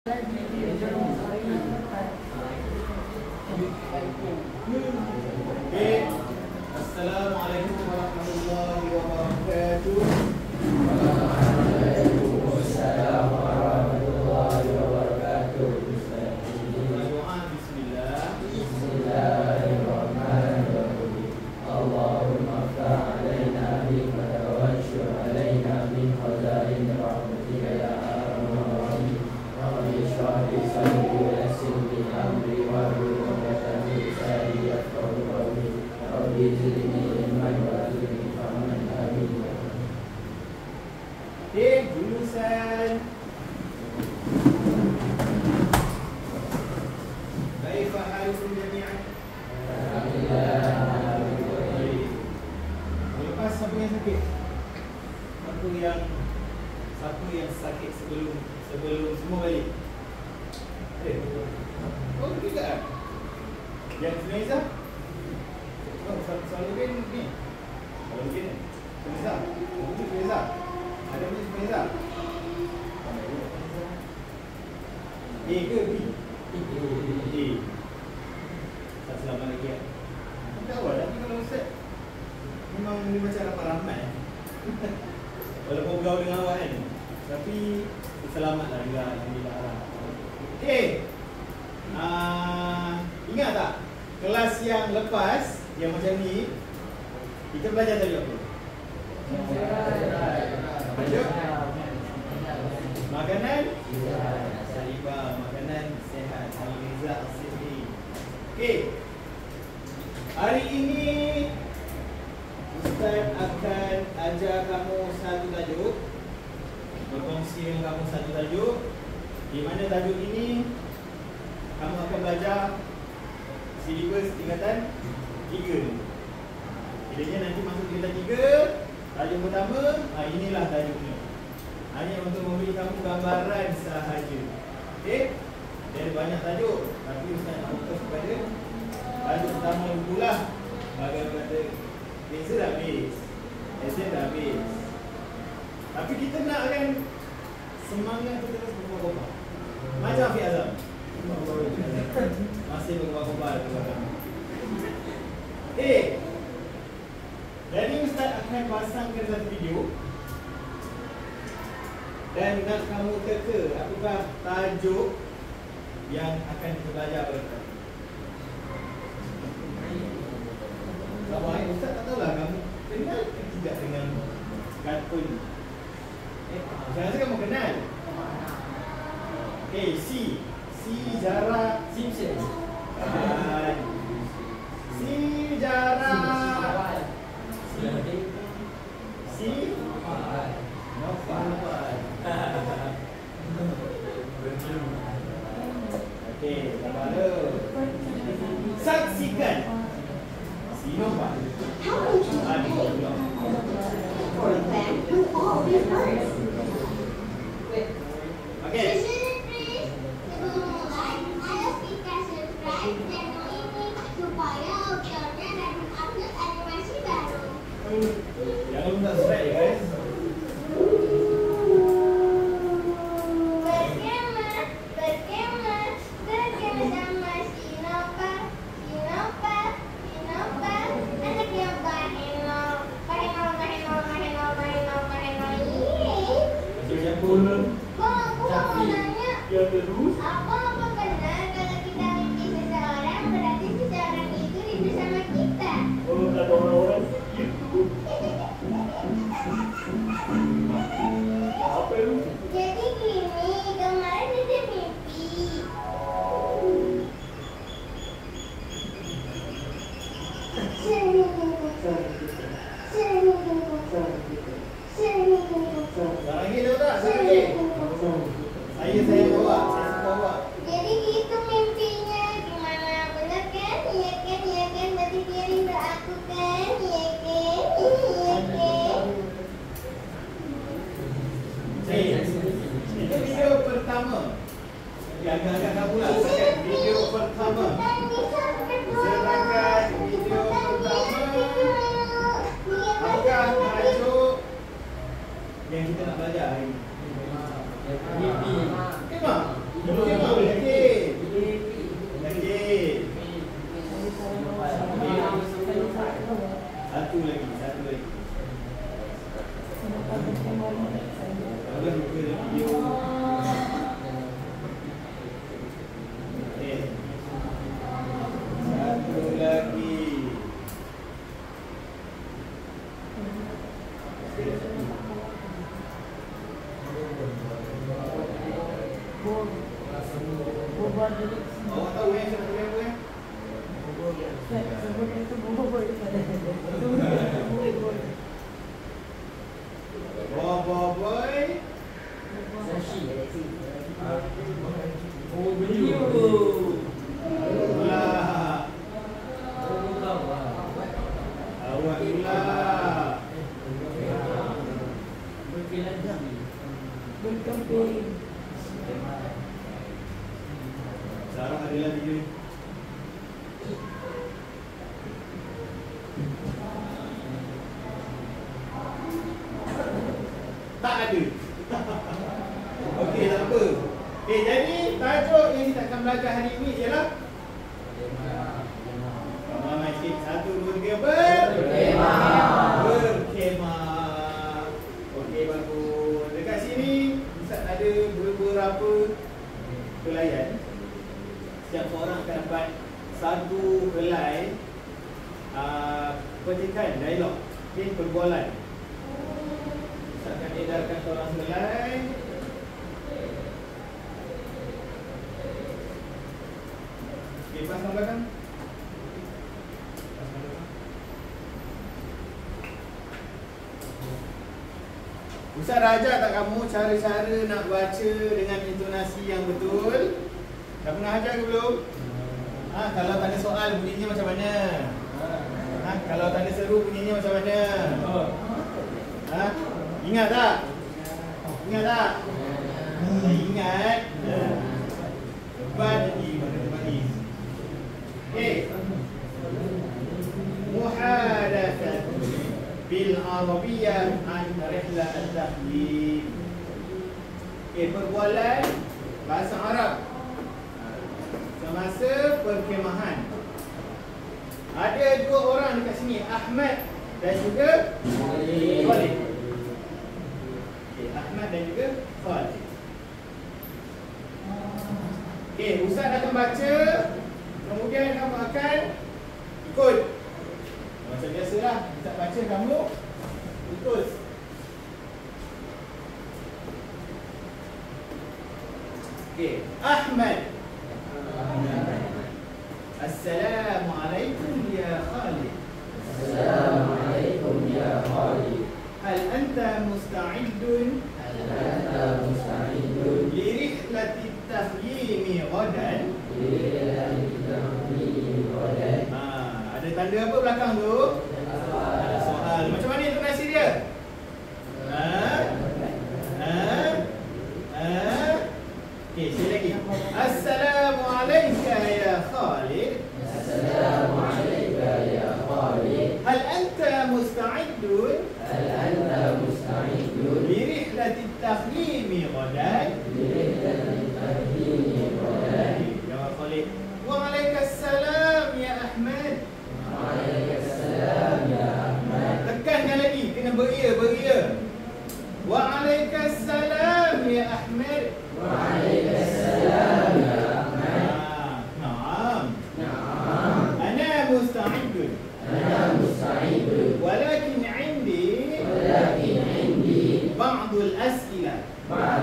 Assalamualaikum warahmatullahi wabarakatuh. Waalaikumsalam warahmatullahi wabarakatuh. Bismillah. Bismillahirrahmanirrahim. Allahumma ftah alaina bika wanshur alaina min khazain rahmatika ya arhamar rahimin. Rabbi shrah li sadri wa yassir li amri wahlul 'uqdatam min lisani yafqahu qawli. Rabbi zidni ilman wa zidni fahman. Amin. Jurusan Kaifa halukum jami'an? Lepas siapa yang sakit? Siapa yang sakit sebelum semua balik? Oh, tidak kan? Yang influenza? Oh, selalu kan ni. Kalau mungkin influenza. Mungkin influenza. Ada mungkin influenza. A ke B? A. Tak selamat lagi kan? Tak tahu lah, tapi kalau Ustaz memang dia macam ramai-ramai. Walaupun bergaul dengan awak kan, tapi selamatlah juga. Alhamdulillah. Okay. Ingat tak? Kelas yang lepas, yang macam ni, kita belajar tadi apa? Tajuk? Makanan? Salibah, makanan sehat. Al-Rizal Al-Sihri. Okey. Hari ini Ustaz akan ajar kamu satu tajuk, berkongsi dengan kamu satu tajuk, di mana tajuk ini kamu akan belajar silibus tingkatan 3 ni. Kiranya nanti masuk tingkatan 3, tajuk pertama, inilah tajuknya. Hanya untuk memberi kamu gambaran sahaja. Okey? Dia ada banyak tajuk, tapi Ustaz nak fokus kepada tajuk pertama dululah. Bagaimana kata, beza dah habis, essay dah habis, tapi kita nakkan semangat kita terus berkobar-kobar. Macam Afiq Azam masih berkobar-kobar di belakang. Jadi Ustaz akan pasangkan satu video dan nak kamu teka apakah tajuk yang akan kita belajar pada hari. Ustaz tak tahulah kamu kenal ke tidak dengan kartun. Saya rasa kamu kenal. C Zara Simpson. C Zara Nopal. Okey, sabar dulu. Saksikan Nopal. Okey. Jangan lupa subscribe ya guys. Apa benar kalau kita benci seseorang berarti seseorang itu rindu sama kita? Oh, kata orang-orang gitu. Apa itu? Jadi gini, kemarin ada mimpi. Sarang lagi tak? Sarang lagi. Saya bawa, saya bawa. Jadi gitu mimpinya, gimana? Benar kan? Iya kan? Iya kan? Berarti dia rindu aku kan? Iya kan? Iya kan? Ini video pertama. Ya, agak-agak kabulah. Video pertama. Silakan video pertama. Apakah tajuk yang kita nak belajar hari ini? Mimpi. Memang. Khemah boleh yakin. Yakin. Satu lagi. Kalau buka video. Okey. Satu lagi. Awak tahu yang saya pakai apa? Boy. Oh, video. Lah. Awak lah. Berkemping. Sekarang adalah video ni. Tak ada. Okey, tak apa. Jadi tajuk yang kita akan belajar hari ini ialah ramai sikit. 1, 2, 3 berkhemah. Okey, bagus. Dekat sini Ustaz ada beberapa helaian. Setiap seorang akan dapat satu helai petikan dialog. Okey, perbualan. Ustaz akan edarkan seorang helai. Okey, pasang belakang. Ustaz dah ajar tak kamu cara-cara nak baca dengan intonasi yang betul? Dah pernah ajar ke belum? Kalau tak ada soal bunyinya macam mana? Kalau tak ada seru bunyinya macam mana? Ingat tak? Ingat tak? Ingat. Lepas lagi bagi. Okey. Muhadatsah bil Arabiyyah an rihla at-tahlim. Okey, perbualan bahasa Arab semasa perkhemahan. Ada dua orang dekat sini, Ahmad dan juga Khalid. Okey, Ahmad dan juga Khalid. Okey, Ustaz akan baca, kemudian kamu akan ikut. Macam biasalah, Ustaz baca, kamu ikut. Okey, Ahmad. Assalamualaikum ya Khalid. Assalamualaikum ya Khalid. Hal anta musta'idun? Li rihlati at-takhyim ghadan? Ada tanda apa belakang tu? Ada soal. Macam mana intonasi dia? Okey, sekali lagi. Assalamualaikum ya Khalid. Assalamualaikum ya Khalid. Hal anta musta'idun? Li rihlati at-takhyim ghadan? Jawab Khalid. Waalaikumsalam ya Ahmad. Waalaikumsalam ya Ahmad. Tekankan lagi, kena beria. Waalaikumsalam ya Ahmad. Waalaikumsalam ya Ahmad. Naam. Ana musta'idun. Walakin 'indi ba'd al-as'ila. Ma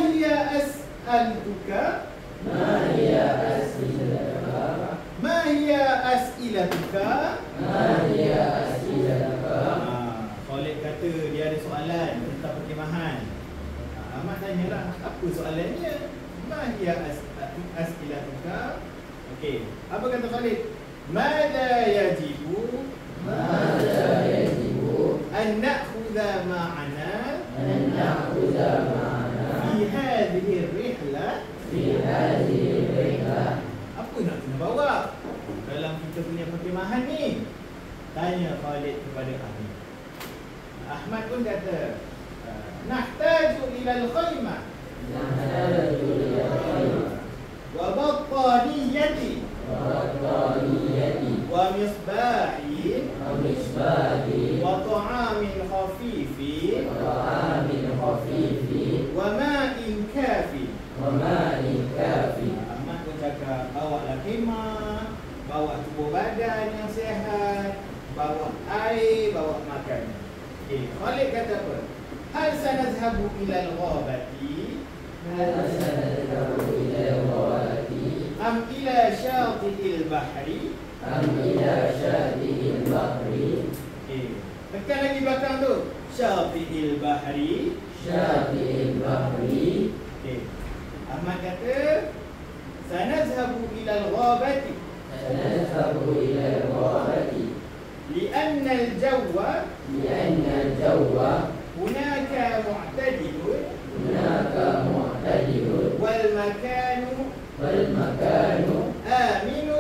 hiya as'aluka? Ma hiya as'ilatuka? Khalid kata dia ada soalan tentang perkhemahan. Ahmad tanyalah, apa soalannya? Ma hiya as'ilatuka? Okey, apa kata Khalid? Mada yajibu an na'khudha ma'ana fi hadhihi ar-rihla? Apa nak kena bawa dalam kita punya perkhemahan ni? Tanya Khalid kepada Ahmad. Ahmad pun kata, nahtaju ila al-khaymah نهلت اليقين وبطانية والطانية ومصباح ومصباح وطعام خفيف وطعام خفيف وماء كافٍ. وماء كافٍ. Ahmad pun cakap bawalah khemah, bawa tubuh badan yang sihat, bawa air, bawa makan. Khalid kata apa? Hal sanazhabu ila al-ghabati هل سنذهب إلى الغابة am ila syati'il bahri. أم إلى شاطئ البحر Tekan lagi belakang tu. Syati'il bahri. شاطئ البحر. Ahmad kata sanazhabu ila al-ghabati سنذهب إلى الغابة لأن الجو لأن الجو هناك معتدل هناك معتدل والمكان والمكان آمن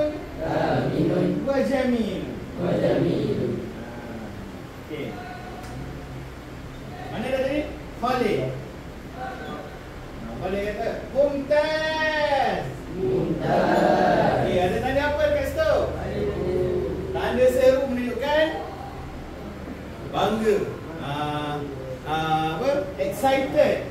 آمن وجميل. وجميل. Okey. Mana dah tadi? Khalid. Khalid kata mumtaz. ممتاز. Okey, ada tanda apa kat situ? Tanda seru menunjukkan bangga. Apa? Excited.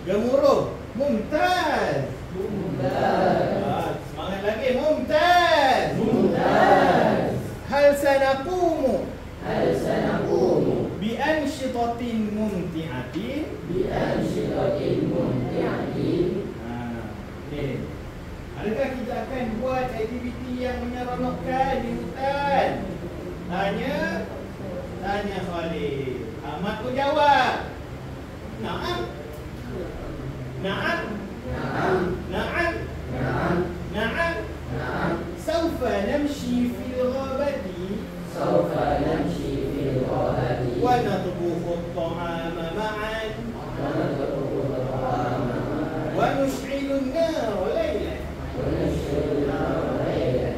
Gemuruh. Mumtaz. ممتاز. Semangat lagi. Mumtaz. ممتاز. Hal sanaqumu هل سنقوم bi'anshitatin mumti'atin. بأنشطة ممتعة؟ Okey. Adakah kita akan buat aktiviti yang menyeronokkan di hutan? Tanya Khalid. Ahmad pun jawab. Na'am. Na'am. نعم. Na'am. نعم. Na'am. نعم. Sawfa namshi fil ghabati سوف نمشي في الغابة wa natbukhu at-ta'ama ma'an ونترك الطعام wa nush'ilu an-nar laylan. ونشعل النار ليلا.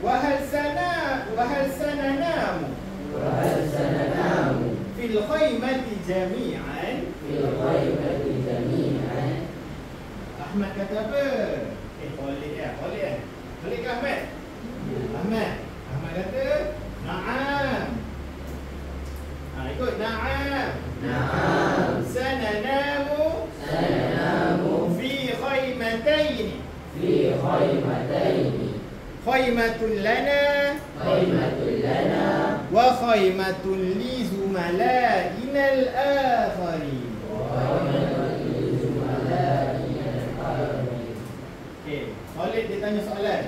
Wahal sananamu وهل سننام fil khaymati jami'an. في الغيبة جميعا؟ Ahmad kata apa? Khalid ya, Khalid. Khalid ke Ahmad? Ahmad. Ahmad kata na'am. Ikut na'am. نعم. Sananamu سننام fi khaymatayn. في خيمتين، Khaymatun lana خيمة لنا wa khaymatun li zumala'ina al-akharin. وخيمة لزملائنا الآخرين. Khalid dia tanya soalan.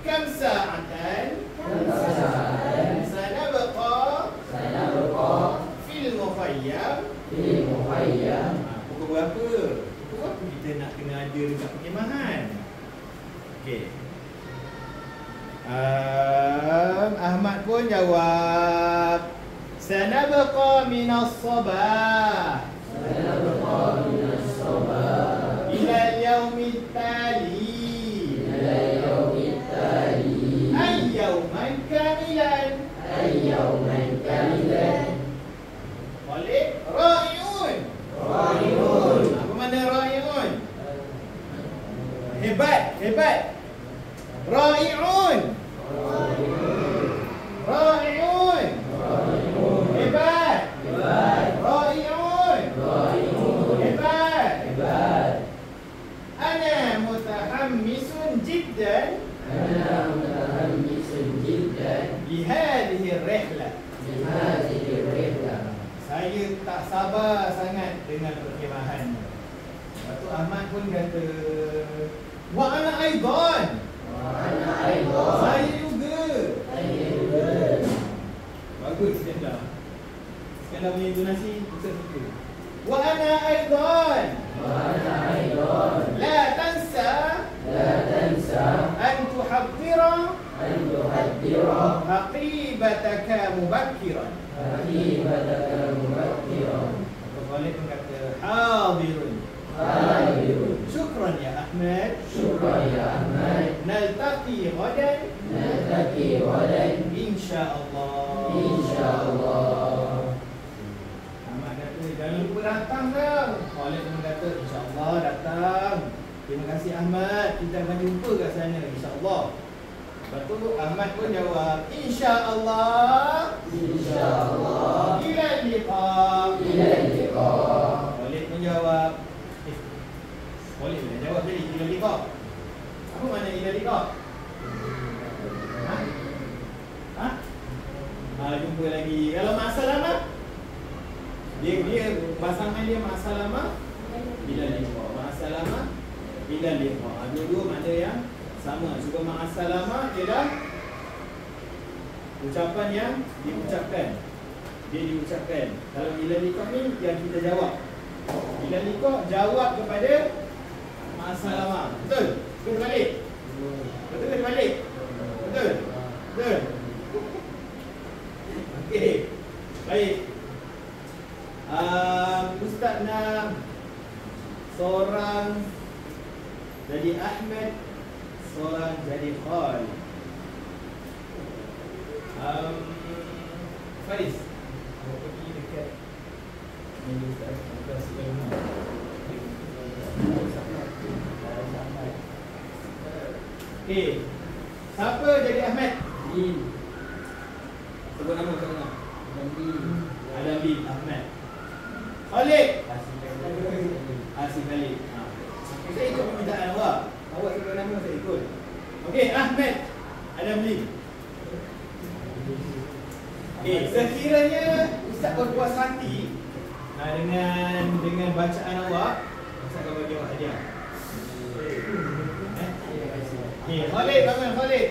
Kam sa'atan كم ساعة sanabqa سنبقى fil mukhayyam. في المخيم؟ Pukul berapa? Pukul berapa kita nak kena ada dekat perkhemahan? Okey. Ahmad pun jawab. Sanabqa minas sabah سنبقى من الصباح ila al-yawmil tali. إلى اليوم التالي Ay yawman kamilan. أي يوما كاملا. Khalid ra'iun. رايون Apa mana ra'iun? Hebat, hebat. Ra'iun. Ra'iun. Hebat. Ra'iun. Hebat. Ana mutahammisun jiddan أنا متحمس جدا lihadhihi ar-rihlah. لهذه الرحلة. Saya tak sabar sangat dengan perkhemahan. Lepas tu Ahmad pun kata, wa ana aidan. وأنا أيضا Saya juga. أيضا Bagus Iskandar. Iskandar punya intonasi kita suka. Wa ana aidan. وأنا أيضا La tansa لا تنسى an tuhaddira أن تحضر haqibataka mubakkiran. حقيبتك مبكرا. Khalid pun kata, hadirun. حاضر. Syukran ya Ahmad. شكرا يا أحمد. Naltaqi ghadan نلتقي غدا insyaallah. إن شاء الله. Ahmad kata, jangan lupa datang dah. Khalid pun kata, insya-Allah datang. Terima kasih Ahmad, kita akan jumpa kat sana insya-Allah. Lepas tu Ahmad pun jawab, insya-Allah. Insya-Allah. Ila liqa. Ila liqa. Khalid pun jawab, Khalid pun jawab tadi, ila liqa. Apa makna ila liqa? Jumpa lagi. Kalau ma'asalamah, dia pasangan dia ma'asalamah ila liqa. Ma'asalamah ila liqa. Dua-dua makna yang sama. Cuma ma'asalamah ialah ucapan yang diucapkan. Dia diucapkan. Kalau ila liqa ni yang kita jawab. Ila liqa jawab kepada ma'asalamah. Betul? Betul balik? Betul ke balik? Betul? Betul? Okey. Baik. Ustaz nak seorang jadi Ahmad, seorang jadi Khalid. Faris, mau pergi dekat meja Ustaz, Ustaz Sulaiman. Okey. Siapa jadi Ahmad? Sebut nama kat tengah. Adam bin Ahmad. Khalid. Asif Khalid. Saya ikut permintaan awak. Awak sebut nama, saya ikut. Okey, Ahmad Adam bin. Okey, sekiranya Ustaz berpuas hati dengan bacaan awak, Ustaz akan bagi awak hadiah. Okey, Khalid, bangun Khalid.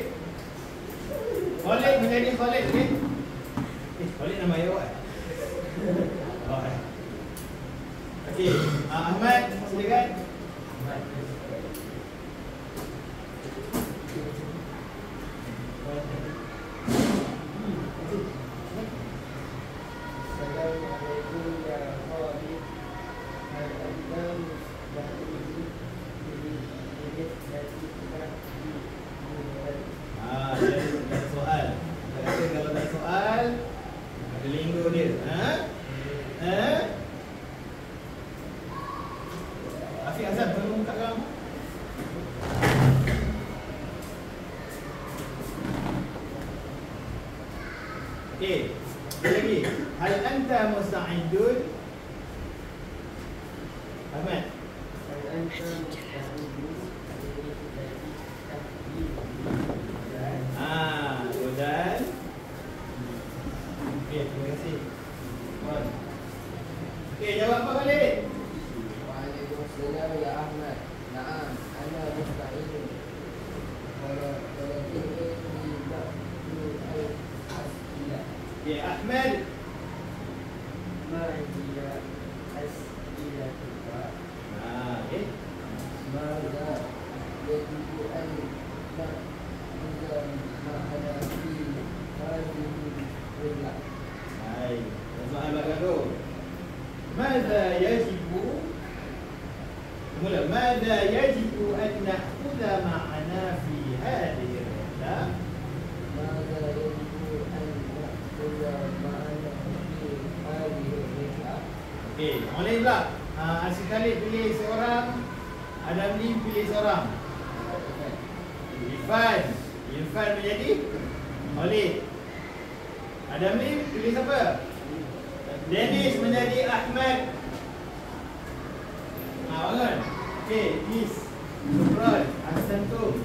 Khalid menjadi Khalid, okey? Khalid nama ayah awak. Okey, Ahmad, silakan. Assalamualaikum ya Khalid. Ada soal. Kata kalau tak soal, ada linggo dia. Afiq Azam, tolong buka kamu. Okey, lagi. Hal anta musta'idun? Ahmad. Hal anta musta'idun? Dan okey, terima kasih. Okey, jawab apa balik? Waalaikumsalam ya Ahmad. Naam, ana musta'idun. Kalau ini tidak al-as'ilah. Ya, Ahmad. Ma hiya as'ilatuka? Okey. Mada yajibu an na'udam ma'ana fi hadhihi al-qillah. Hai, soal belakang tu. Mada yajibu? Mula, mada yajibu an na'khudha ma'ana fi hadhihi al-qillah? Mada yajibu an na'udam ma'ana fi hadhihi al-qillah. Okey, orang lain pula. Asif Khalid pilih seorang, Adam Lim pilih seorang. Irfan menjadi Khalid. Adam Lim pilih siapa? Dennis menjadi Ahmad. Bangun. Okey, Miss Subran, Ahsantum.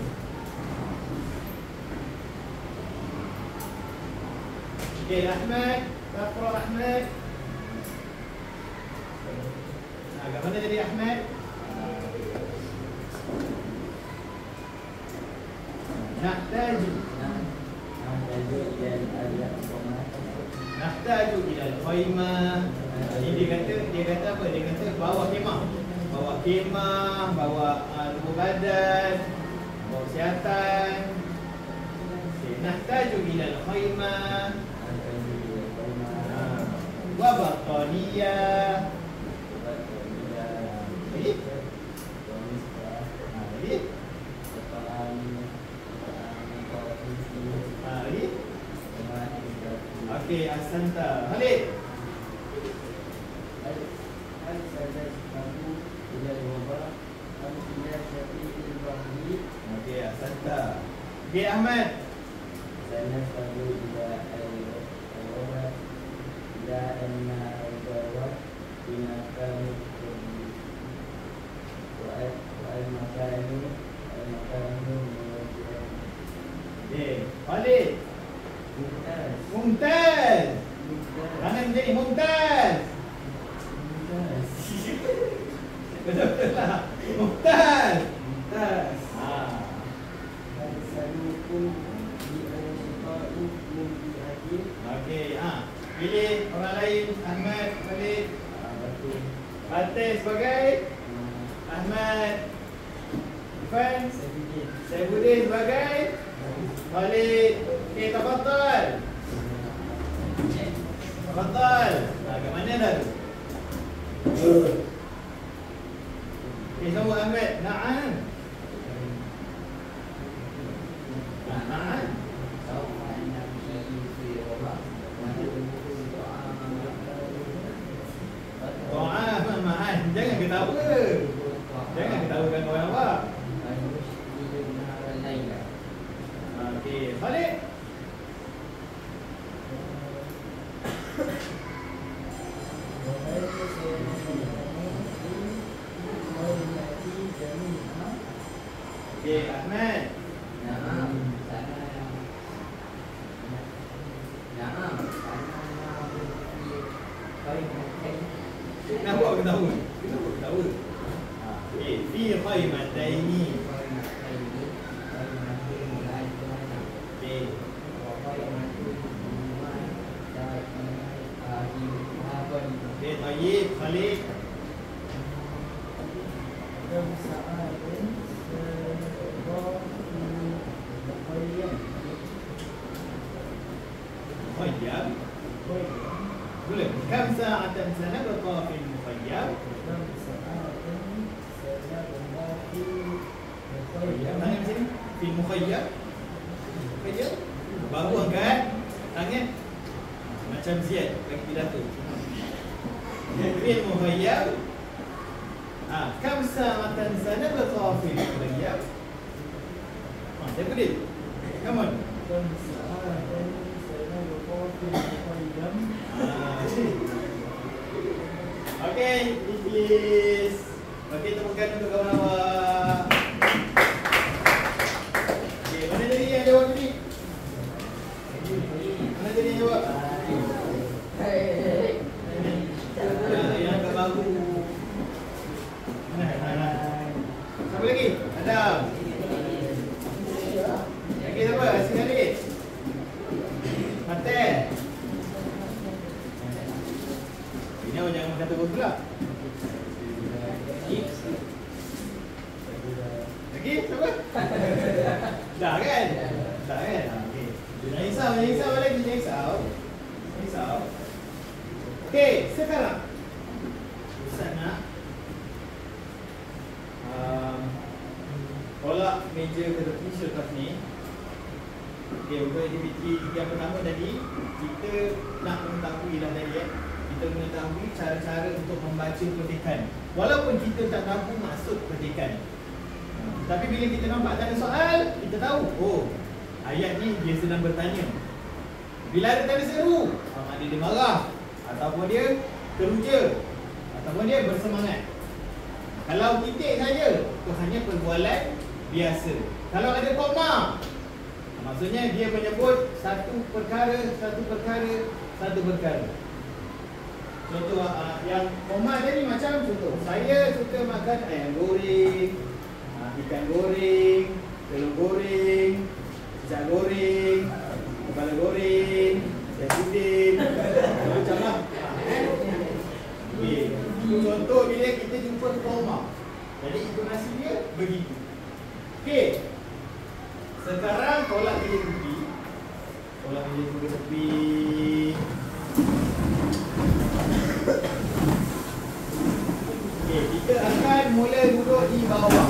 Okey, Ahmad, Taqra Ahmad. Kat mana jadi Ahmad? Nahtaju ila al-khaymah. Ini dia kata apa? Dia kata bawa kemah. Bawa kemah, bawa tubuh badan, bawa kesihatan. Nahtaju ila al-khaymah. Wa bataniyah. Lagi? Lagi? Okey, Asanta. Khalid. Okey, Ahmad. سنذهب إلى الغرف إلى أن الغرف بمكان والمكان موجود. Okey, Khalid. ممتاز. Mumtaz. ممتاز. Tangan jadi Mumtaz. ممتاز. Betul lah. Mumtaz. ممتاز. أرسلكم بأشقاء ممتازين. Okey, pilih orang lain. Ahmad, Khalid. Betul. Fatih sebagai Ahmad. Irfan. Saifuddin sebagai Khalid. Okey, tafadhal. Tafadhal. Kat mana dah tu? Okey, sambut Ahmad. Na'am. Na'am. Doa ma'an. Jangan ketawa. Jangan ketawakan orang awak. Okey, Khalid. Okey, Ahmad. Kenapa awak ketawa? Kenapa ketawa? Okey, fi khaymataini. Okey. Okey, tayyib, Khalid. Mukhayyab. Boleh. Kam sa'atan sanabqa fil mukhayyab. Tangan di sini. Fil mukhayyab. Mukhayyab. Baru angkat tangan. Macam Ziyad bagi pidato. Fil mukhayyab. Kam sa'atan sanabqa fil mukhayyab. Saifuddin. Come on. Okey, Iblis. Okey, tepukan untuk kawan awak. Okey, mana tadi yang jawab tadi? Mana tadi yang jawab? Yang agak baru. Mana? Siapa lagi? Adam. Lagi siapa? Asyik Khalid. Fatih. Ini awak jangan makan terus pula. Lagi? Siapa? Dah kan? Dah kan? Okey. Jangan risau lagi. Jangan risau. Okey, sekarang Ustaz nak tolak meja ke tepi selepas ni. Okey, untuk aktiviti yang pertama tadi, kita nak mengetahui lah tadi kita mengetahui cara-cara untuk membaca petikan. Walaupun kita tak tahu maksud petikan, tapi bila kita nampak tak ada soal, kita tahu, oh, ayat ni dia sedang bertanya. Bila ada tanda seru, maknanya dia marah, ataupun dia teruja, ataupun dia bersemangat. Kalau titik saja, itu hanya perbualan biasa. Kalau ada koma, maksudnya dia menyebut satu perkara. Contoh yang koma tadi macam contoh, saya suka makan ayam goreng, ikan goreng, telur goreng, cicak goreng, kepala goreng, Saifuddin, macam lah. Okay. Contoh bila kita jumpa koma, jadi intonasi dia begitu. Okey. Sekarang tolak meja tepi. Okey, kita akan mula duduk di bawah.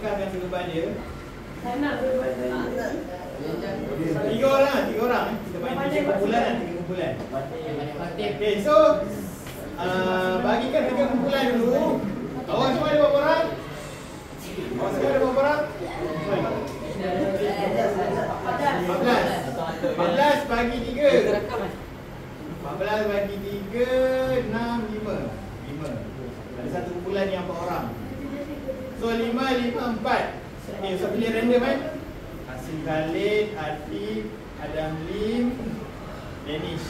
kekalkan serban dia. Nak Tiga orang. Kita main 3 kumpulan. Okay, so bagikan 3 kumpulan dulu. Awak semua ada berapa orang? 14 bagi 3. 14 bagi 3, 6, 5. Ada satu kumpulan yang 4 orang. So 5, 4. Okay, so pilih random kan? Hasim Khalid, Atif, Adam Lim, Danish,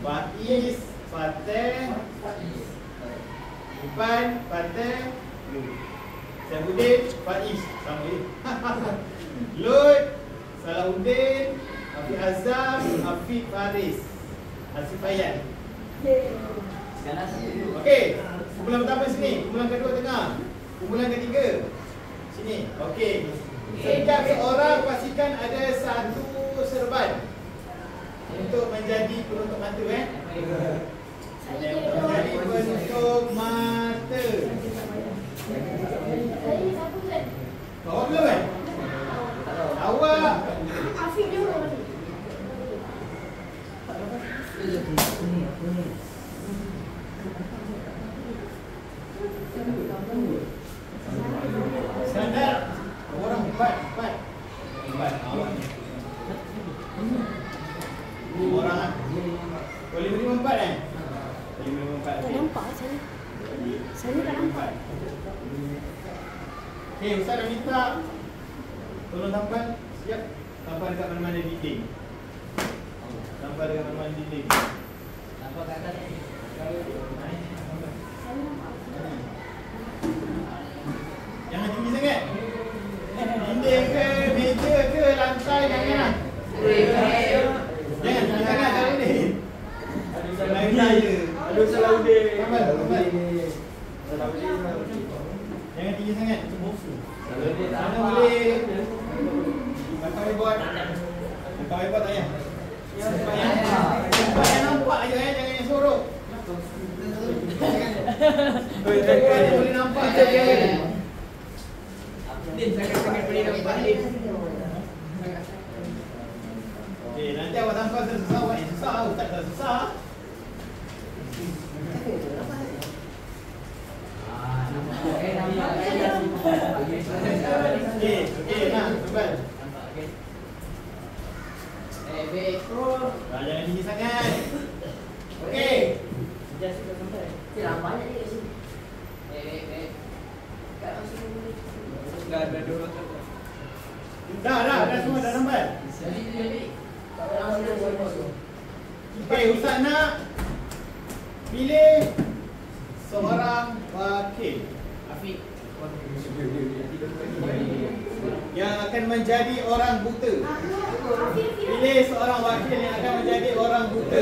Faiz, Fateh, Ipan, Fateh, Syahudin, Faiz. Sama je. Lut, Salahuddin, Afiq Azam, Afiq Faris, Hasif Fayan. Okey, kumpulan pertama sini, kumpulan kedua tengah, kumpulan ketiga sini. Okey. Setiap seorang pastikan ada satu serban untuk menjadi penutup mata menjadi penutup mata. Awak belum kan? Awak Afiq dulu. standar. Orang 4. Awak ni 5 orang lah. Boleh beri 4 kan? Boleh beri 4. Tak nampak sana. Sana tak nampak. Okay, Ustaz dah minta tolong tampal. Siap. Tampal dekat mana-mana dinding. Tampal dekat mana-mana dinding. Tampal kat atas ni. Jangan tinggi sangat. Dinding ke, meja ke, lantai, janganlah. Jangan tinggi sangat kalau ni. Aduh Salahuddin. Tampal. Jangan tinggi sangat. Mana boleh. Bakar whiteboard tak payah. Supaya nampak je jangan yang sorok. Dia boleh nampak je. Okay, nanti awak tampal susah, awak yang susah, Ustaz tak susah. Okey, nak tampal. Jangan tinggi sangat. Okey. Dah semua dah tampal. Okey, Ustaz nak pilih seorang wakil Afiq yang akan menjadi orang buta. Pilih seorang wakil yang akan menjadi orang buta.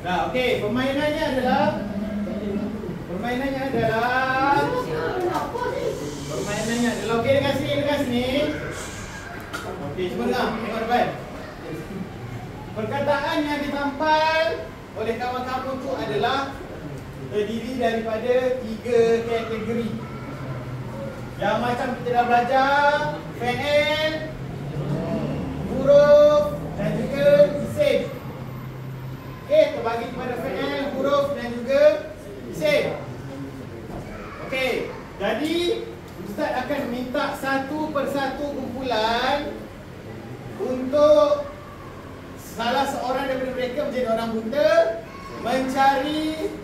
Nah, okey, permainannya adalah okey dekat sini. Okey, cuba tengok depan. Perkataan yang ditampal oleh kawan-kawan itu adalah terdiri daripada 3 kategori. Yang macam kita dah belajar, fi'il, huruf dan juga isim. Okey, terbagi kepada fi'il, huruf dan juga isim. Okey, jadi Ustaz akan minta satu persatu kumpulan untuk salah seorang daripada mereka menjadi orang buta mencari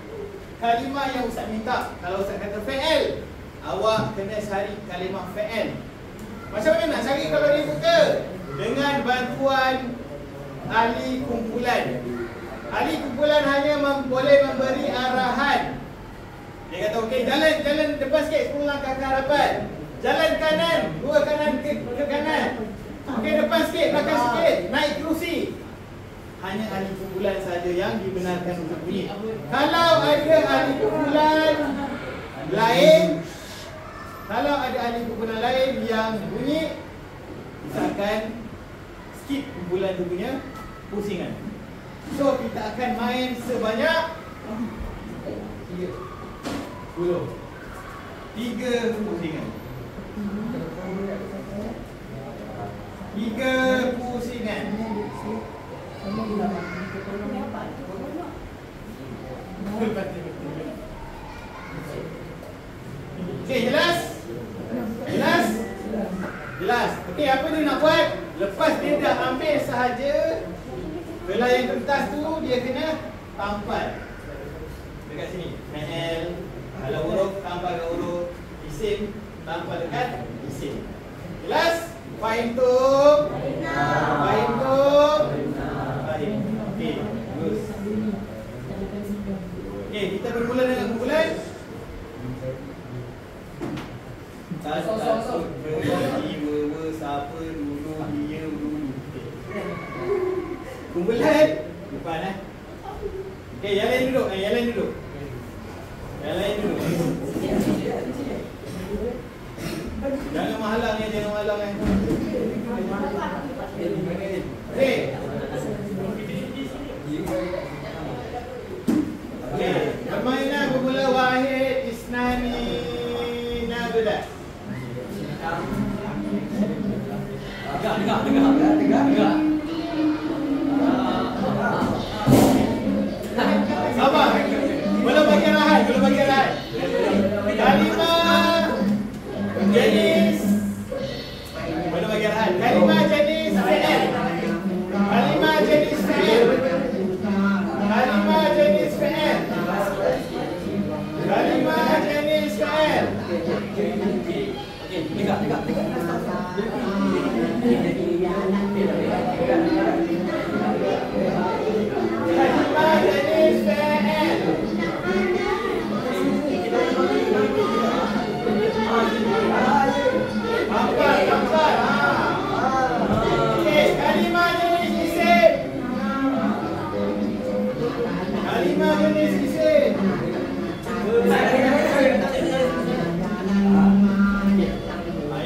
kalimah yang Ustaz minta. Kalau Ustaz kata fi'il, awak kena cari kalimah fi'il. Macam mana nak cari kalau dia buta? Dengan bantuan ahli kumpulan. Ahli kumpulan hanya boleh memberi arahan. Dia kata okey, jalan depan sikit 10 langkah ke hadapan. Jalan kanan, 2 kanan ke kanan. Okey, depan sikit, belakang sikit, naik kerusi. hanya ahli kumpulan saja yang dibenarkan untuk bunyi. Kalau ada ahli kumpulan lain, kalau ada ahli kumpulan lain yang bunyi, kita akan skip kumpulan tu punya pusingan. So kita akan main sebanyak 3 pusingan. 3 pusingan. Okey, jelas? Jelas? Jelas. Okey, apa dia nak buat? Lepas dia dah ambil sahaja helaian kertas tu, dia kena tampal dekat sini. PL, kalau huruf tampal dekat huruf, isim tampal dekat isim. Jelas? Fahim tu? Fahim tu? Fahim. Okey, bagus. Okey, kita bermula dengan kumpulan. Siapa, dulu, dia, dulu. Kumpulan depan Okey, yang lain duduk. Yang lain duduk. Yang lain duduk. Jangan menghalang ya, jangan menghalang ya. Okey. Okey, permainan bermula wahid isnani nabda. Tegak. Sabar. Belum bagi arahan. Kalimah jenis. Belum bagi arahan. Kalimah jenis fi'il. Kalimah jenis fi'il. Kalimah jenis fi'il. Kalimah jenis fi'il. Okey, tegak.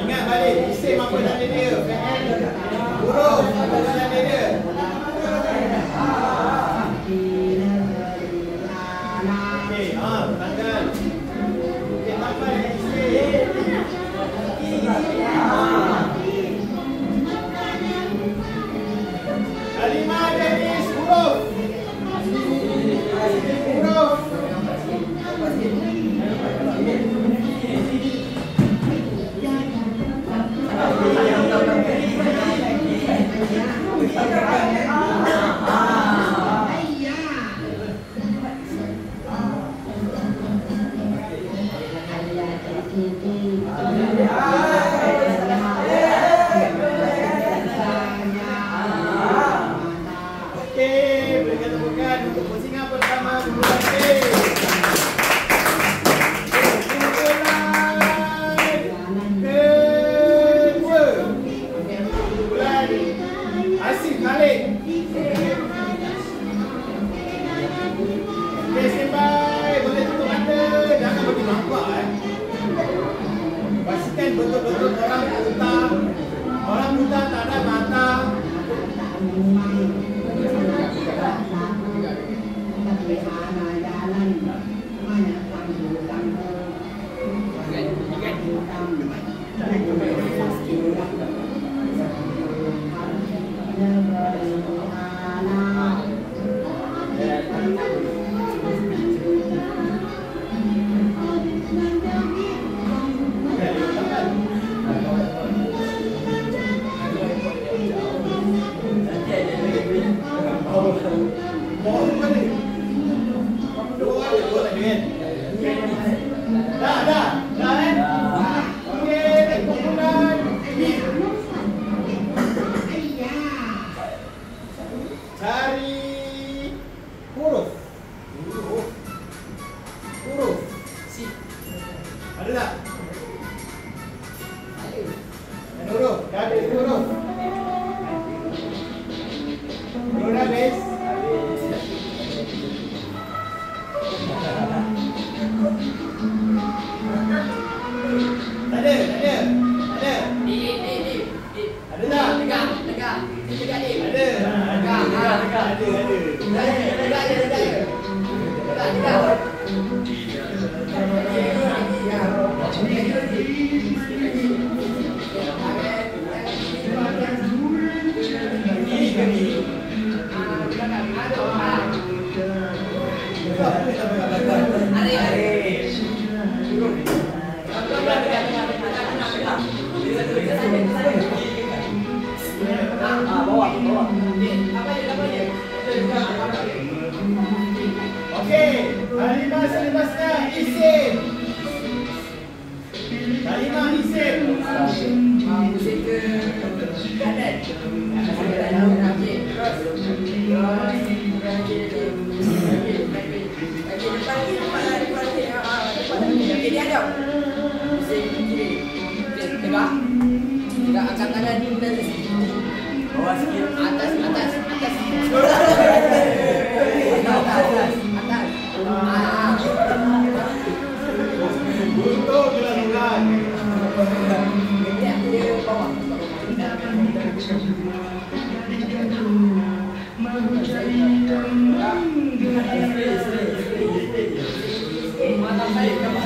Ingat balik, isim apa tanda dia? Huruf apa tanda dia? Okey, tanggal. Okey, tambah isim. Kalimah jenis huruf. Huruf. Betul-betul orang buta tak ada mata. Huruf, dah habis huruf. Huruf dah habis. Okey, kalimah selepasnya isim. Kalimah isim. Musik ke kanan. Tegak angkat tangan di atas. Bawah sikit. Atas. Untuk bulan-bulan. Dia bawah. Mata saya kamu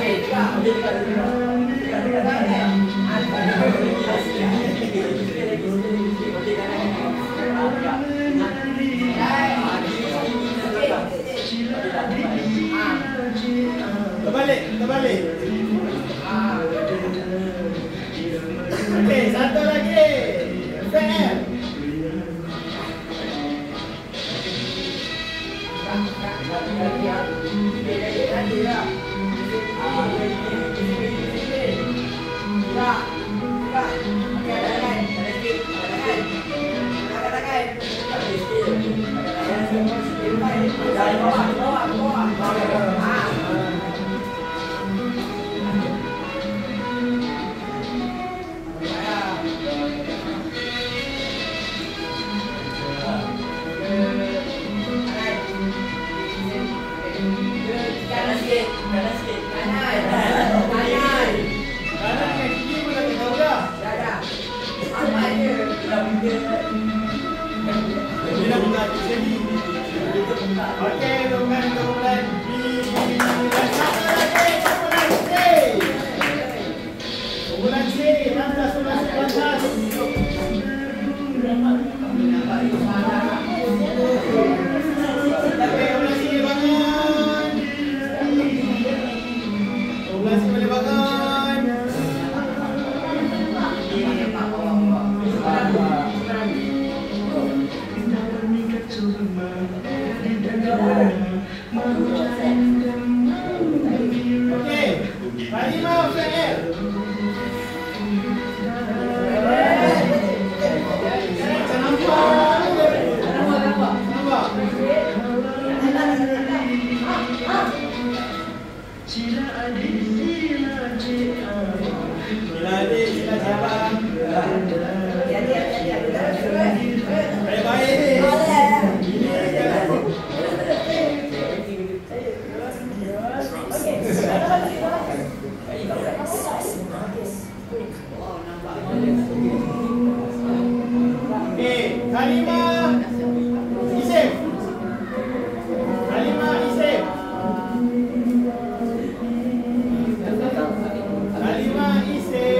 Terbalik. Okey, satu lagi. PM. Okey, bukan. Bulan C, lantas. Kalimah fi'il. Kalimah isim. Kalimah isim. Kalimah isim.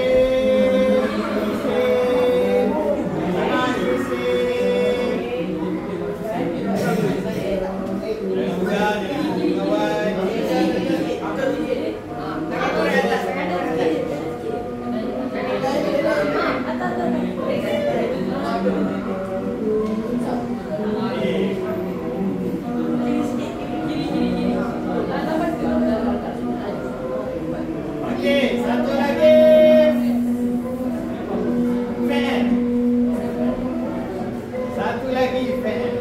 Okey, satu lagi. Fan. Satu lagi fan.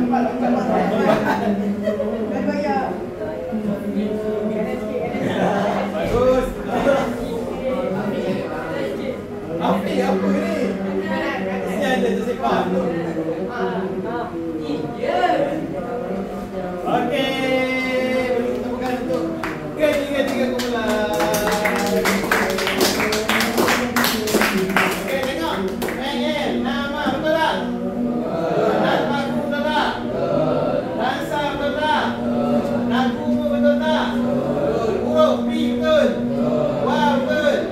Bagus. Afiq apa ni? Kesian dia tersepak. Okey, beri tepukan untuk ketiga-tiga kumpulan. Okey, tengok. Nama betul tak? Nama betul tak? Dansa betul tak? Nakumu betul tak? Huruf B betul. Wa betul.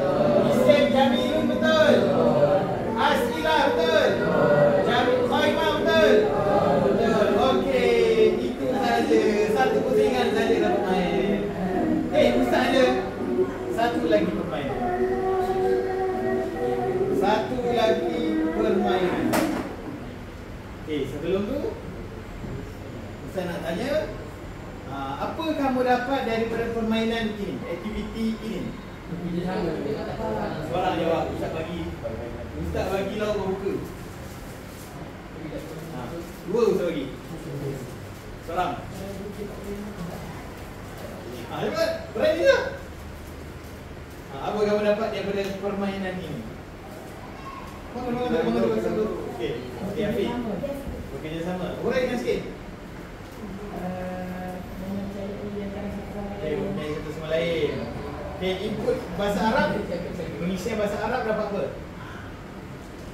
Isim Jamilun betul. Asilah betul. Jamil Khaimah betul. Betul. Okey, itu saja. Satu pusingan saja dapat main. Ustaz ada satu lagi permainan. Satu lagi permainan. Sebelum tu Ustaz nak tanya, apa kamu dapat daripada permainan ini, aktiviti ini? Seorang jawab, Ustaz bagi lauk berbuka. Dua Ustaz bagi. Seorang. Cepat, berani tak? Apa kamu dapat daripada permainan ini? Bangun satu. Okey, Afiq. Bekerjasama. Uraikan sikit. Mempunyai satu sama lain. Input bahasa Arab, pengisian bahasa Arab dapat apa?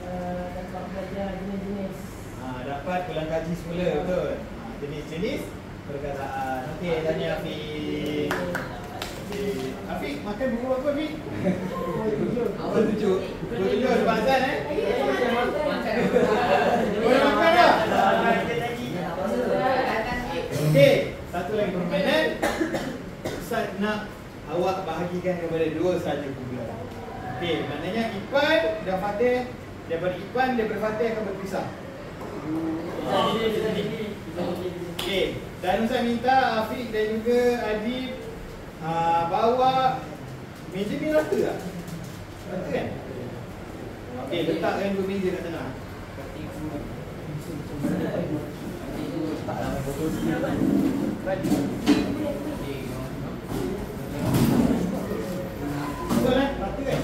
Dapat belajar jenis-jenis. Dapat ulang kaji semula, betul. Jenis-jenis perkataan. Okey, tanya Afiq. Afiq, makan buku apa Afiq? Buku 7. Buku 7 ada bahasan boleh makan tak? Okey, satu lagi permainan. Ustaz nak awak bahagikan kepada dua sahaja kumpulan. Okey, maknanya Ipan dan Fatih. Daripada Fatih akan berpisah. Okey, dan Ustaz minta Afiq dan juga Adib bawa meja ni rata tak? Rata kan? Okey, letakkan dua meja kat tengah. Betul kan? Rata kan?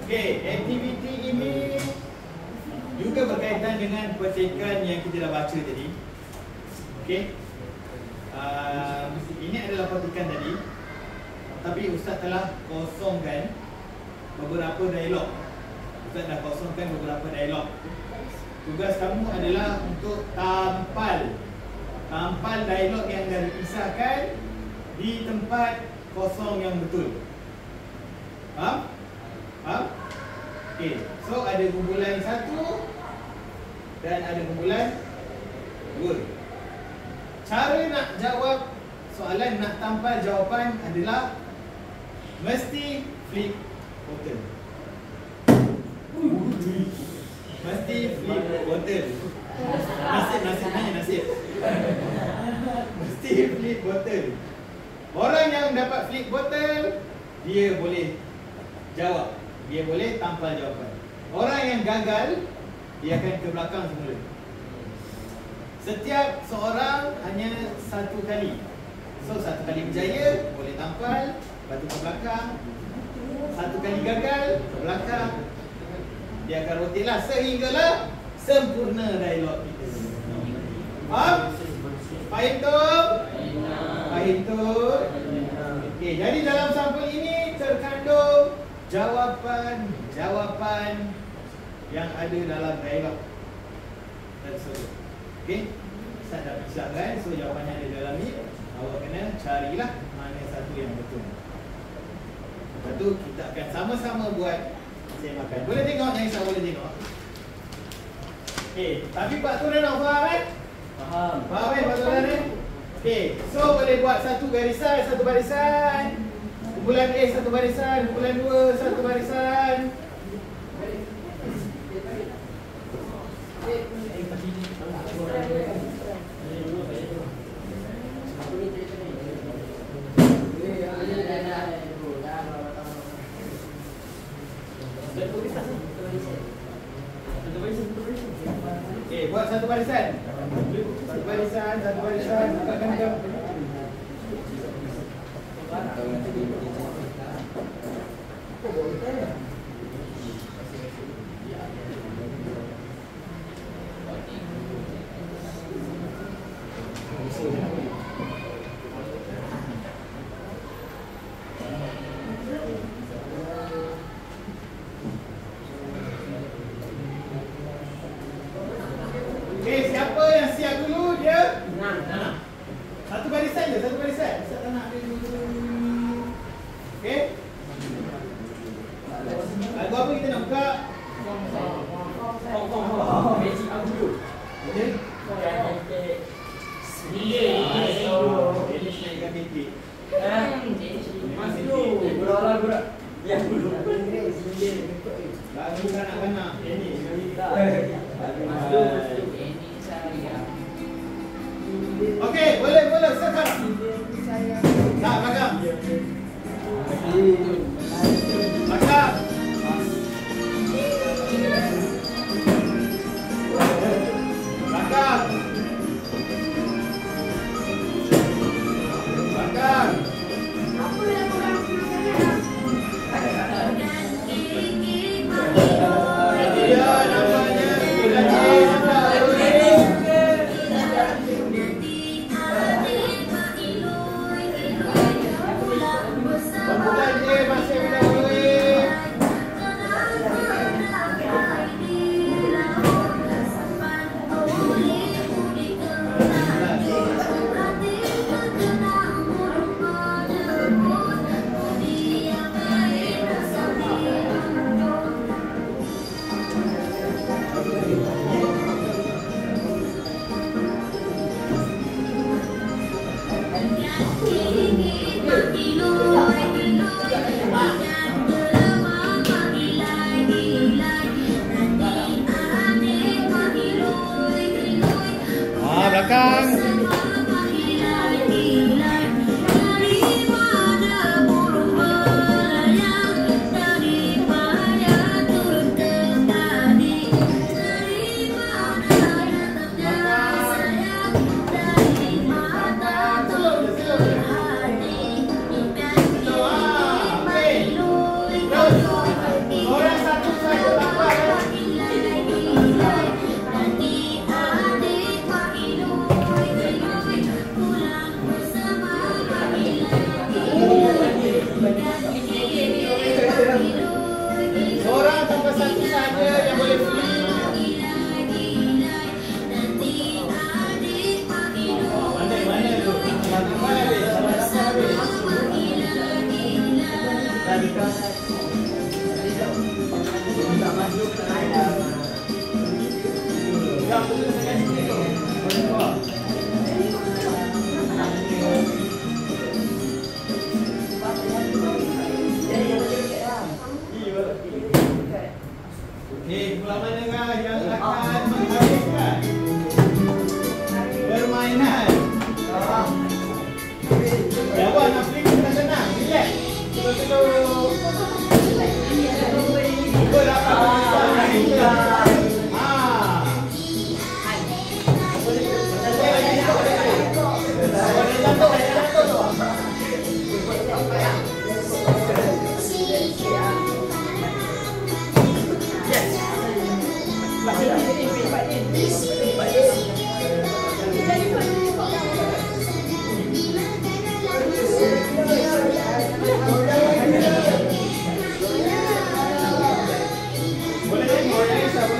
Okey, aktiviti ini juga berkaitan dengan petikan yang kita dah baca tadi. Okey, ini adalah petikan tadi, tapi Ustaz telah kosongkan beberapa dialog. Ustaz dah kosongkan beberapa dialog. Tugas kamu adalah untuk tampal dialog yang dah dipisahkan di tempat kosong yang betul. Faham? Okey, so ada kumpulan 1 dan ada kumpulan 2. Cara nak jawab soalan, nak tampal jawapan adalah mesti flip bottle. Mesti flip bottle. Nasib. Mesti flip bottle. Orang yang dapat flip bottle, dia boleh jawab. Dia boleh tampal jawapan. Orang yang gagal, dia akan ke belakang semula. Setiap seorang hanya satu kali. So, satu kali berjaya, boleh tampal, lepas tu ke belakang. Satu kali gagal, ke belakang. Dia akan rotate lah sehinggalah sempurna dialog kita. Faham? Faham tu? Faham tu? Okey, jadi dalam sampel ini terkandung jawapan yang ada dalam dialog tersebut. Okey, Ustaz dah pisahkan. So jawapannya ada dalam ni. Awak kena carilah mana satu yang betul. Lepas tu kita akan sama-sama buat semakan. Boleh tengok yang Isa boleh tengok. Okey, tapi Pak Turan nak faham kan? Faham kan Pak Turan ni? Okey, so boleh buat satu garisan, satu barisan. Kumpulan A satu barisan, kumpulan 2 satu barisan. Okey, buat satu barisan. Satu barisan, satu barisan. Bukakan jam. Okey, siapa yang siap dulu dia? Nah. Satu barisan je, satu barisan. Saya tak nak dia dulu. Okey. Lagu apa kita nak buka? Magic aku dulu. Okey. Ini naikkan titik. Masih dulu. Berolah berat. Ya dulu. Lagu kanak-kanak. Ini. Okey, boleh sekarang. Tak, belakang. Belakang. Belakang. Belakang. Apa yang orang Dia namanya belakang. Orang satu saja tak Seorang tambah satu saja yang boleh beli. Mana tu? Mana habis? Tak masuk ke air. Yang betul sangat sikit. Okey, pulang manakah yang akan menghabiskan permainan? Ya, buat nak pergi kita senang. Relax. Betul-betul. Boleh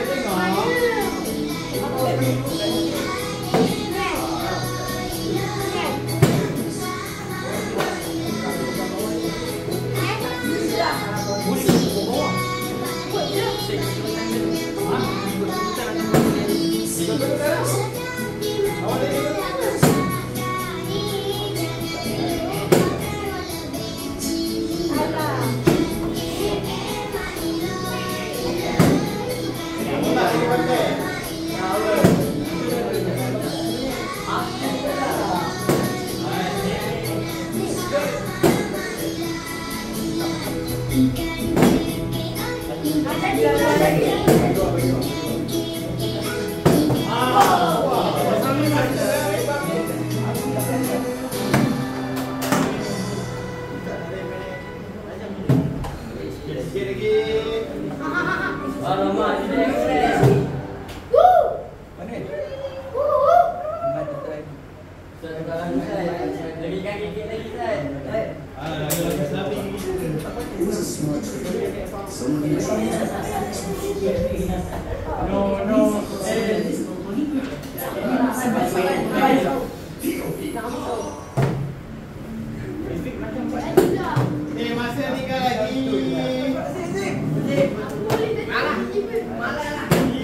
Masa tinggal lagi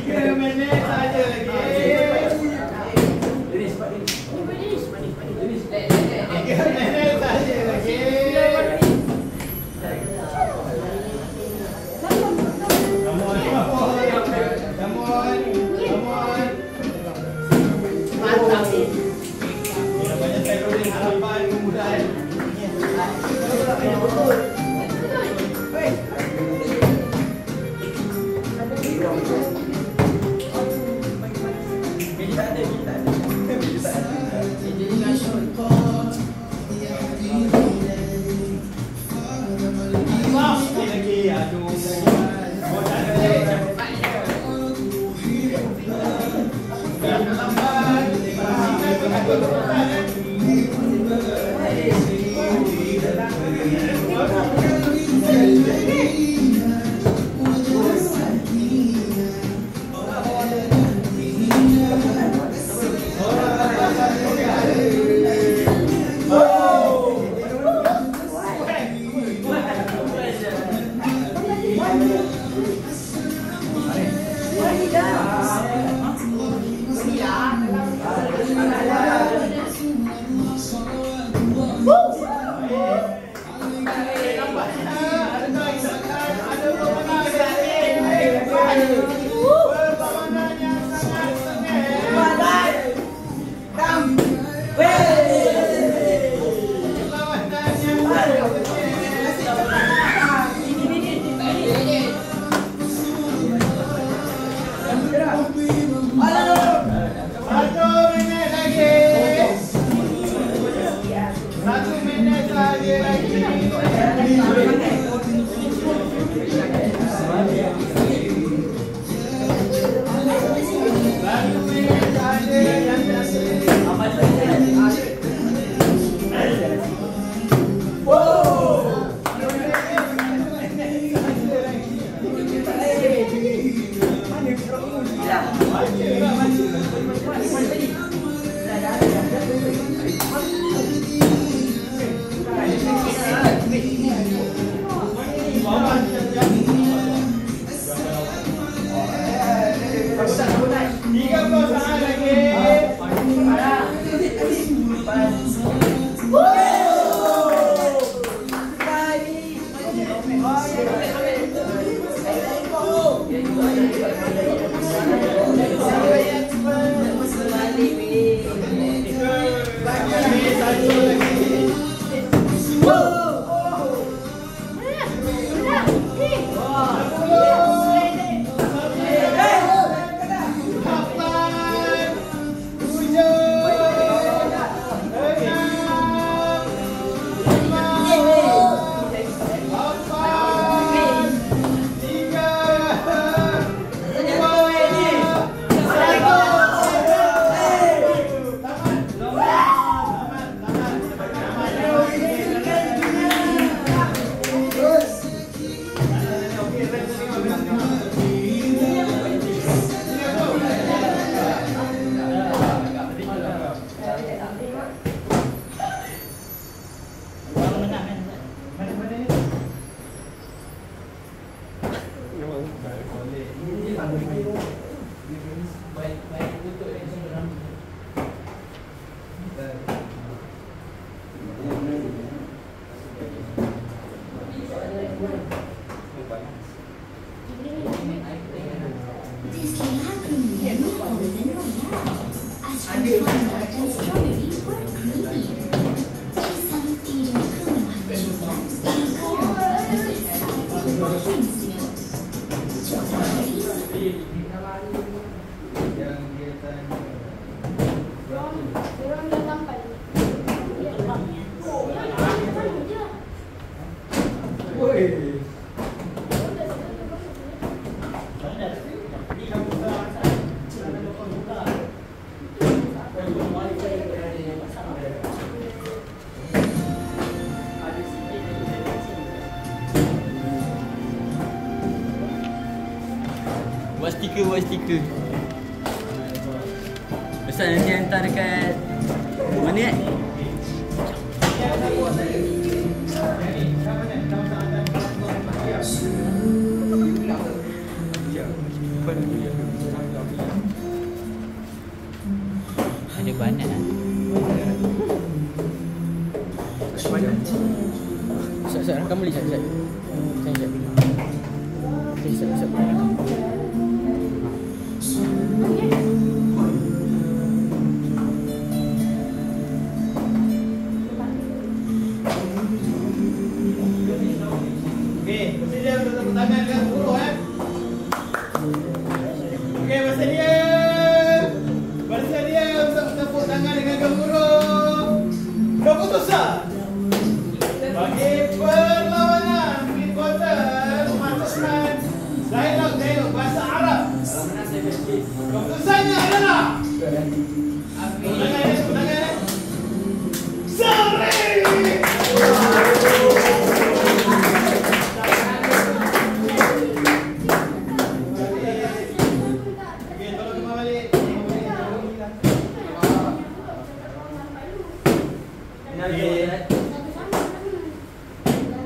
3 minit saja lagi. 3 minit saja lagi. Come on. Mantap. Namanya Terori Harapan Kemudahan. buat stiker. Ustaz nanti hantar dekat mana eh? Ada banyak lah. Ustaz, rakam boleh Ustaz? Ustaz. Okey, bersedia untuk tepuk tangan dengan guru Okey, bersedia. Bersedia untuk tepuk tangan dengan guru. Keputusan bagi perlawanan Midwater memasukkan dialog bahasa Arab. Keputusannya adalah tepuk tangan. Sorry.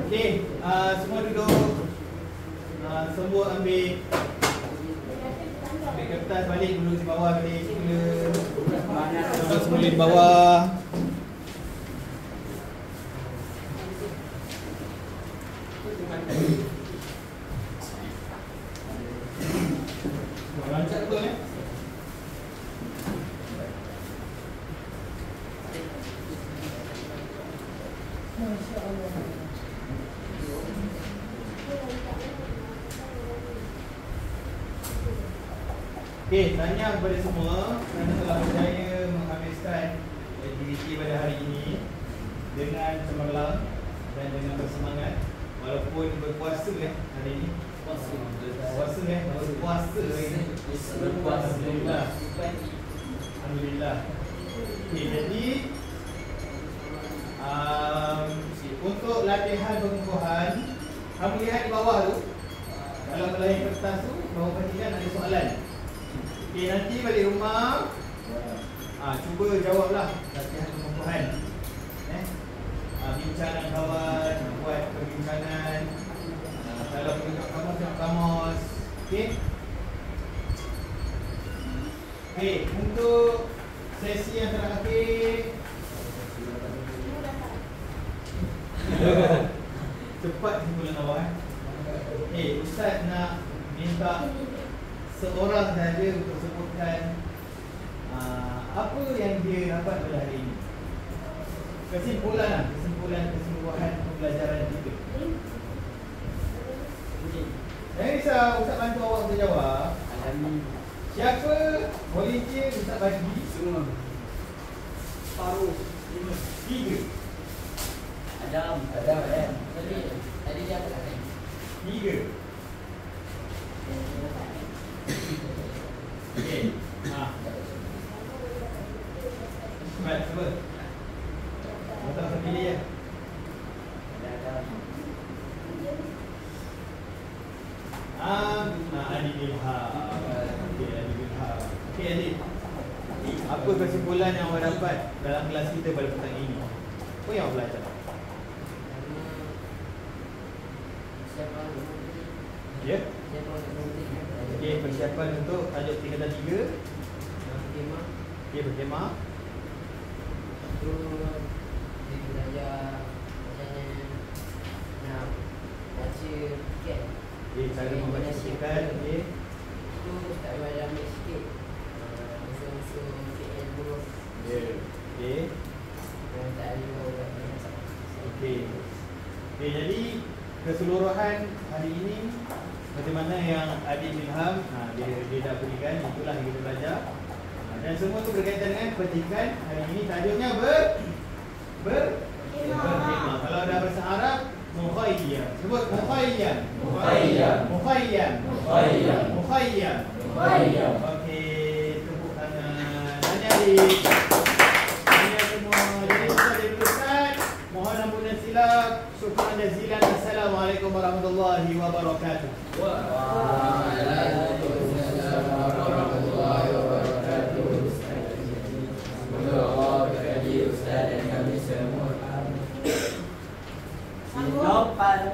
Okey, semua duduk. Semua ambil kertas balik dulu di bawah balik. Duduk semula di bawah. Lancar betul eh? Okey, tanya kepada semua kerana telah berjaya menghabiskan aktiviti pada hari ini dengan cemerlang dan dengan bersemangat walaupun berpuasa hari ini. Puasa Alhamdulillah. Okey, jadi untuk latihan pengukuhan, kamu lihat di bawah tu dalam belahang kertas tu, bahawa perhatikan ada soalan. Okey, nanti balik rumah cuba jawablah latihan pengukuhan. Bincang dengan kawan, buat perbincangan. Kalau perlu kamus, tengok kamus. Okey. Okey, untuk sesi yang terakhir cepat simpulan awal. Ustaz nak minta seorang saja untuk sebutkan apa yang dia dapat pada hari ini. Kesimpulan keseluruhan pembelajaran kita. Jangan risau, Ustaz bantu awak untuk jawab. Siapa volunteer Ustaz bagi? Semua. Paruh 3. Adam. Tadi dia apa kata? 3. Okey. Cuba. Kita pilih ya. Adi Bilha. Okey, Adi. Apa kesimpulan yang awak dapat dalam kelas kita pada petang ini? Apa yang awak belajar? Ya? Okey, persiapan untuk tajuk tingkatan 3. Okey, berkhemah. Itu dia belajar nak baca tiket. Cara membaca tiket. Okey. Itu tak payah ambil sikit. Unsur-unsur KL huruf. Ya. Okey. Dan tak ada buat banyak. Okey. Okey, jadi keseluruhan hari ini macam mana yang Adik Ilham dia dah berikan, itulah yang kita belajar. Dan semua tu berkaitan dengan petikan. Hari ini tajuknya berkhemah. Kalau ada bahasa Arab, mukhayyam. Sebut mukhayyam. Okey, tepuk tangan. Tanya Adik. Tanya semua. Jadi kita diteruskan. Mohon ampun dan silap. Syukran jazilan. Assalamualaikum warahmatullahi wabarakatuh. Waalaikumsalam. dan kami semua. Sinopal